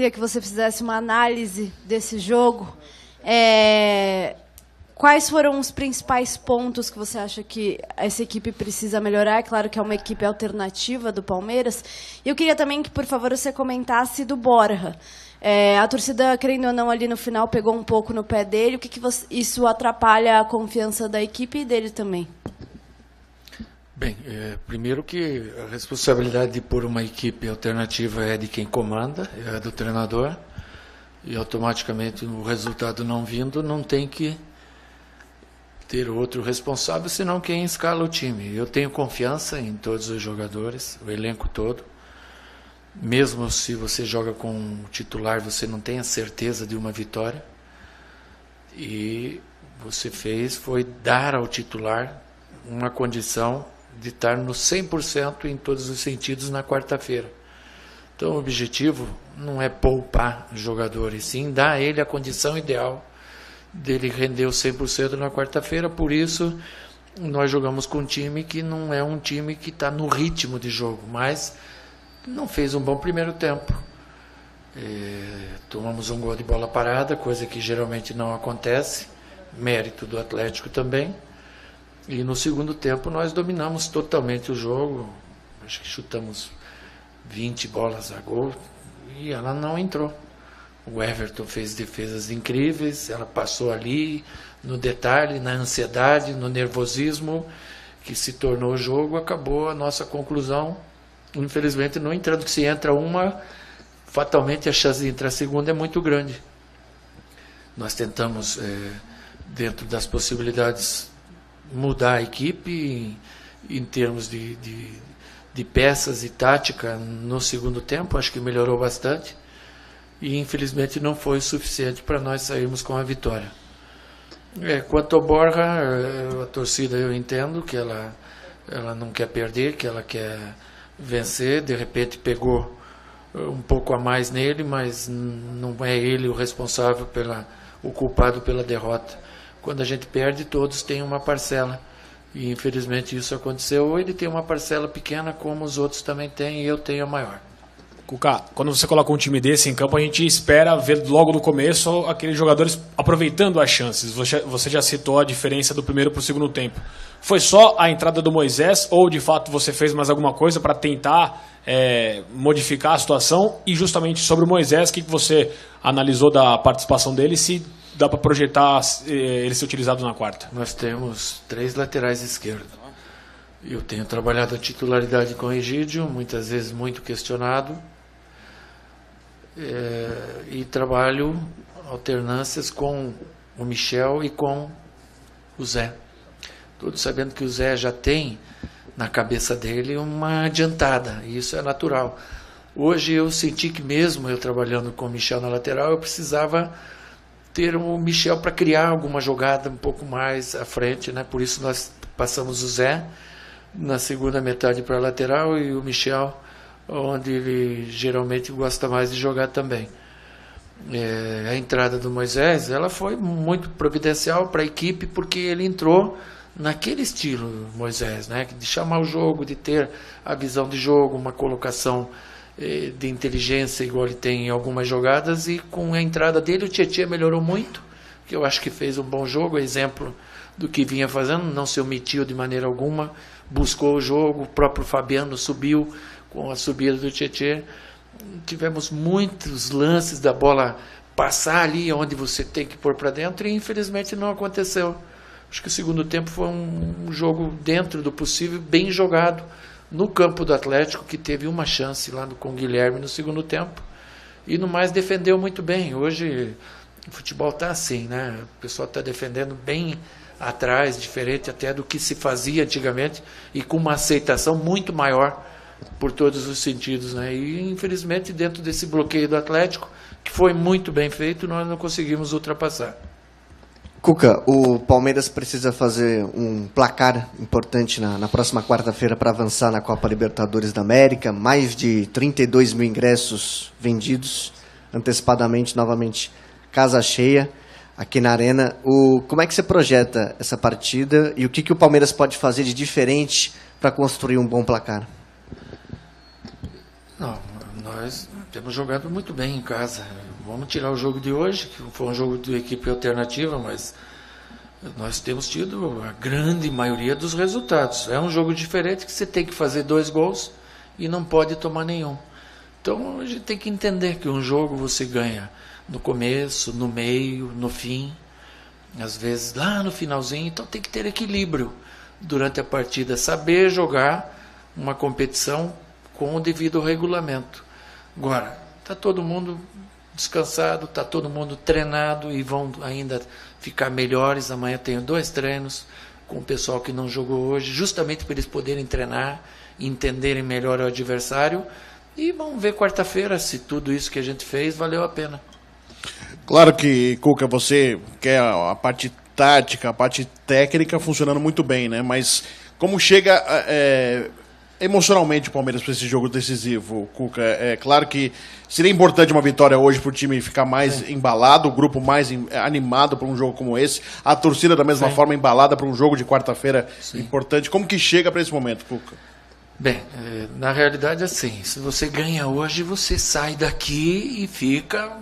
Queria que você fizesse uma análise desse jogo. Quais foram os principais pontos que você acha que essa equipe precisa melhorar? É claro que é uma equipe alternativa do Palmeiras. E eu queria também que, por favor, você comentasse do Borja. A torcida, querendo ou não, ali no final pegou um pouco no pé dele. O que isso atrapalha a confiança da equipe e dele também? Bem, primeiro que a responsabilidade de pôr uma equipe alternativa é de quem comanda, é do treinador. E automaticamente o resultado não vindo não tem que ter outro responsável, senão quem escala o time. Eu tenho confiança em todos os jogadores, o elenco todo. Mesmo se você joga com o titular, você não tem a certeza de uma vitória. E você foi dar ao titular uma condição de estar no 100% em todos os sentidos na quarta-feira. Então o objetivo não é poupar o jogador, e sim dar a ele a condição ideal dele render o 100% na quarta-feira. Por isso nós jogamos com um time que não é um time que está no ritmo de jogo, mas não fez um bom primeiro tempo. Tomamos um gol de bola parada, coisa que geralmente não acontece, mérito do Atlético também. E no segundo tempo nós dominamos totalmente o jogo, acho que chutamos 20 bolas a gol e ela não entrou. O Everton fez defesas incríveis, ela passou ali no detalhe, na ansiedade, no nervosismo que se tornou o jogo, acabou a nossa conclusão, infelizmente não entrando, que se entra uma, fatalmente a chance de entrar a segunda é muito grande. Nós tentamos, dentro das possibilidades, mudar a equipe em termos de peças e tática no segundo tempo, acho que melhorou bastante. E infelizmente não foi o suficiente para nós sairmos com a vitória. Quanto ao Borja, a torcida, eu entendo que ela não quer perder, que ela quer vencer. De repente pegou um pouco a mais nele, mas não é ele o responsável, o culpado pela derrota. Quando a gente perde, todos têm uma parcela. E infelizmente isso aconteceu. Ou ele tem uma parcela pequena, como os outros também têm, e eu tenho a maior. Cuca, quando você coloca um time desse em campo, a gente espera ver logo no começo aqueles jogadores aproveitando as chances. Você já citou a diferença do primeiro para o segundo tempo. Foi só a entrada do Moisés ou, de fato, você fez mais alguma coisa para tentar modificar a situação? E justamente sobre o Moisés, o que você analisou da participação dele, se dá para projetar ele ser utilizado na quarta? Nós temos 3 laterais esquerdos. Eu tenho trabalhado a titularidade com o Egídio, muitas vezes muito questionado. E trabalho alternâncias com o Michel e com o Zé. Todos sabendo que o Zé já tem na cabeça dele uma adiantada, e isso é natural. Hoje eu senti que mesmo eu trabalhando com o Michel na lateral, eu precisava ter o Michel para criar alguma jogada um pouco mais à frente, né? Por isso nós passamos o Zé na segunda metade para a lateral e o Michel onde ele geralmente gosta mais de jogar também. A entrada do Moisés, ela foi muito providencial para a equipe, porque ele entrou naquele estilo, Moisés, né? De chamar o jogo, de ter a visão de jogo, uma colocação de inteligência igual ele tem em algumas jogadas, e com a entrada dele o Tietê melhorou muito, que eu acho que fez um bom jogo, exemplo do que vinha fazendo, não se omitiu de maneira alguma, buscou o jogo, o próprio Fabiano subiu com a subida do Tietê. Tivemos muitos lances da bola passar ali onde você tem que pôr para dentro, e infelizmente não aconteceu. Acho que o segundo tempo foi um jogo dentro do possível, bem jogado no campo do Atlético, que teve uma chance lá com o Guilherme no segundo tempo, e no mais defendeu muito bem. Hoje o futebol está assim, né? O pessoal está defendendo bem atrás, diferente até do que se fazia antigamente, e com uma aceitação muito maior por todos os sentidos, né? E infelizmente dentro desse bloqueio do Atlético, que foi muito bem feito, nós não conseguimos ultrapassar. Cuca, o Palmeiras precisa fazer um placar importante na próxima quarta-feira para avançar na Copa Libertadores da América. Mais de 32 mil ingressos vendidos antecipadamente, novamente casa cheia aqui na Arena. Como é que você projeta essa partida e o que o Palmeiras pode fazer de diferente para construir um bom placar? Não, nós temos jogado muito bem em casa. Vamos tirar o jogo de hoje, que foi um jogo de equipe alternativa, mas nós temos tido a grande maioria dos resultados. É um jogo diferente que você tem que fazer 2 gols e não pode tomar nenhum. Então a gente tem que entender que um jogo você ganha no começo, no meio, no fim, às vezes lá no finalzinho. Então tem que ter equilíbrio durante a partida, saber jogar uma competição com o devido regulamento. Agora, está todo mundo descansado, está todo mundo treinado e vão ainda ficar melhores. Amanhã tenho 2 treinos com o pessoal que não jogou hoje, justamente para eles poderem treinar e entenderem melhor o adversário. E vamos ver quarta-feira se tudo isso que a gente fez valeu a pena. Claro que, Cuca, você quer a parte tática, a parte técnica funcionando muito bem, né? Mas como chega emocionalmente o Palmeiras para esse jogo decisivo, Cuca? É claro que seria importante uma vitória hoje para o time ficar mais embalado, o grupo mais animado para um jogo como esse, a torcida da mesma forma embalada para um jogo de quarta-feira importante. Como que chega para esse momento, Cuca? Bem, na realidade, assim, se você ganha hoje, você sai daqui e fica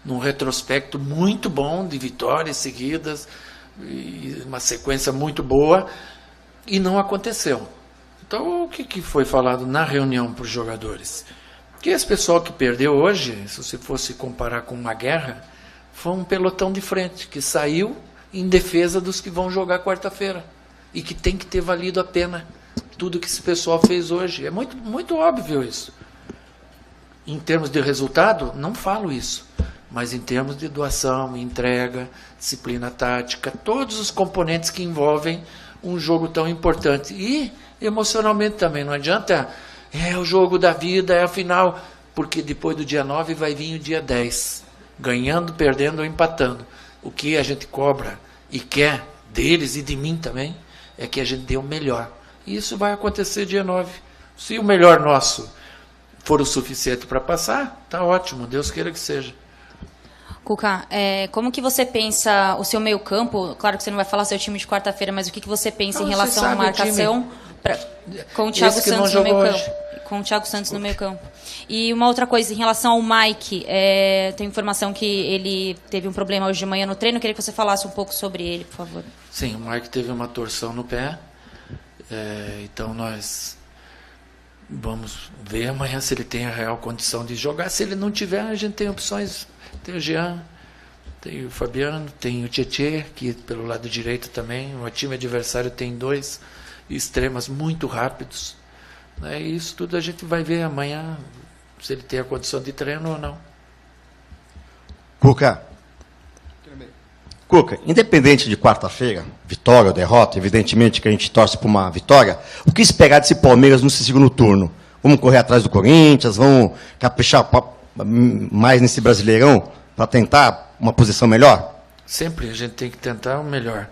num retrospecto muito bom de vitórias seguidas, e uma sequência muito boa, e não aconteceu. Então, o que foi falado na reunião para os jogadores? Que esse pessoal que perdeu hoje, se você fosse comparar com uma guerra, foi um pelotão de frente, que saiu em defesa dos que vão jogar quarta-feira, e que tem que ter valido a pena tudo que esse pessoal fez hoje. É muito, muito óbvio isso. Em termos de resultado, não falo isso. Mas em termos de doação, entrega, disciplina tática, todos os componentes que envolvem um jogo tão importante. E emocionalmente também. Não adianta, é o jogo da vida, é a final. Porque depois do dia 9 vai vir o dia 10. Ganhando, perdendo ou empatando. O que a gente cobra e quer deles e de mim também é que a gente dê o melhor. E isso vai acontecer dia 9. Se o melhor nosso for o suficiente para passar, tá ótimo, Deus queira que seja. Cuca, como que você pensa o seu meio campo? Claro que você não vai falar seu time de quarta-feira, mas o que você pensa em relação à marcação com o Thiago Santos no meio campo? Com o Thiago Santos no meio campo. E uma outra coisa, em relação ao Mike, tem informação que ele teve um problema hoje de manhã no treino, eu queria que você falasse um pouco sobre ele, por favor. Sim, o Mike teve uma torção no pé. Então nós vamos ver amanhã se ele tem a real condição de jogar. Se ele não tiver, a gente tem opções. Tem o Jean, tem o Fabiano, tem o Tietê, que pelo lado direito também. O time adversário tem 2 extremas muito rápidos. E isso tudo a gente vai ver amanhã, se ele tem a condição de treino ou não. Cuca, independente de quarta-feira, vitória ou derrota, evidentemente que a gente torce por uma vitória, o que esperar desse Palmeiras no segundo turno? Vamos correr atrás do Corinthians, vamos caprichar mais nesse Brasileirão para tentar uma posição melhor? Sempre a gente tem que tentar o melhor.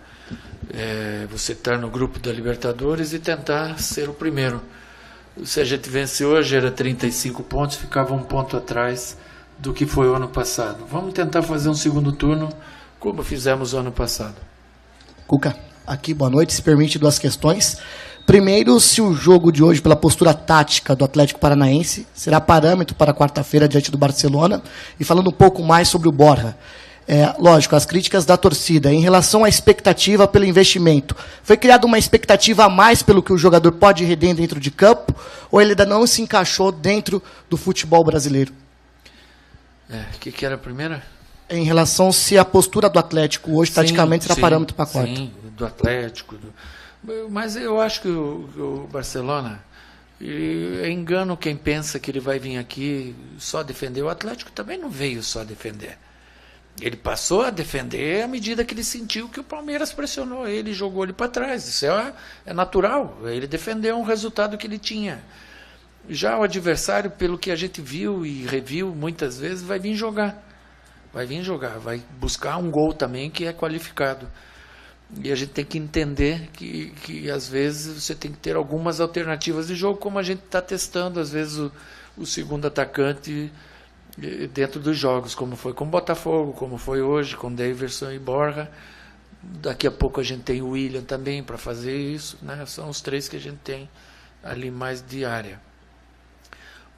Você estar no grupo da Libertadores e tentar ser o primeiro. Se a gente vence hoje, era 35 pontos, ficava 1 ponto atrás do que foi o ano passado. Vamos tentar fazer um segundo turno como fizemos o ano passado. Cuca, aqui, boa noite. Se permite 2 questões. Primeiro, se o jogo de hoje, pela postura tática do Atlético Paranaense, será parâmetro para quarta-feira diante do Barcelona. E falando um pouco mais sobre o Borja. Lógico, as críticas da torcida. Em relação à expectativa pelo investimento, foi criada uma expectativa a mais pelo que o jogador pode render dentro de campo? Ou ele ainda não se encaixou dentro do futebol brasileiro? O que era a primeira? Em relação se a postura do Atlético hoje, taticamente, será parâmetro para quarta. Sim, do Atlético. Mas eu acho que o Barcelona, é engano quem pensa que ele vai vir aqui só defender. O Atlético também não veio só defender. Ele passou a defender à medida que ele sentiu que o Palmeiras pressionou ele e jogou ele para trás. Isso é natural. Ele defendeu um resultado que ele tinha. Já o adversário, pelo que a gente viu e reviu muitas vezes, vai vir jogar. Vai buscar um gol também que é qualificado. E a gente tem que entender que às vezes você tem que ter algumas alternativas de jogo, como a gente está testando, às vezes, o segundo atacante dentro dos jogos, como foi com o Botafogo, como foi hoje com Daverson e Borja. Daqui a pouco a gente tem o William também para fazer isso, né? São os 3 que a gente tem ali mais de área.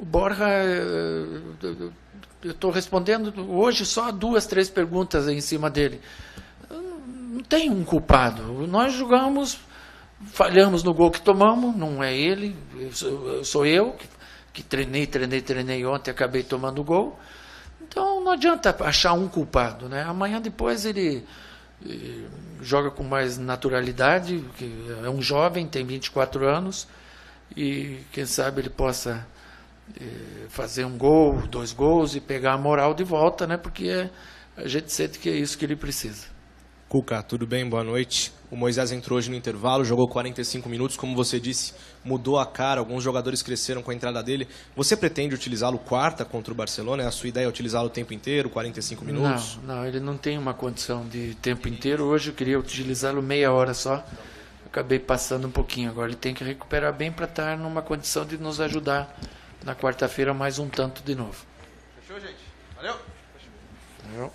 O Borja, eu estou respondendo hoje só 2, 3 perguntas em cima dele. Não tem um culpado. Nós jogamos, falhamos no gol que tomamos, não é ele, sou eu que treinei ontem, acabei tomando o gol. Então não adianta achar um culpado, né? Amanhã depois ele joga com mais naturalidade, que é um jovem, tem 24 anos, e quem sabe ele possa fazer um gol, 2 gols e pegar a moral de volta, né? Porque a gente sente que é isso que ele precisa. Cuca, tudo bem? Boa noite. O Moisés entrou hoje no intervalo, jogou 45 minutos, como você disse, mudou a cara, alguns jogadores cresceram com a entrada dele. Você pretende utilizá-lo quarta contra o Barcelona? A sua ideia é utilizá-lo o tempo inteiro, 45 minutos? Não, ele não tem uma condição de tempo inteiro. Hoje eu queria utilizá-lo meia hora só, acabei passando um pouquinho. Agora ele tem que recuperar bem para estar numa condição de nos ajudar na quarta-feira mais um tanto de novo. Fechou, gente? Valeu! Valeu.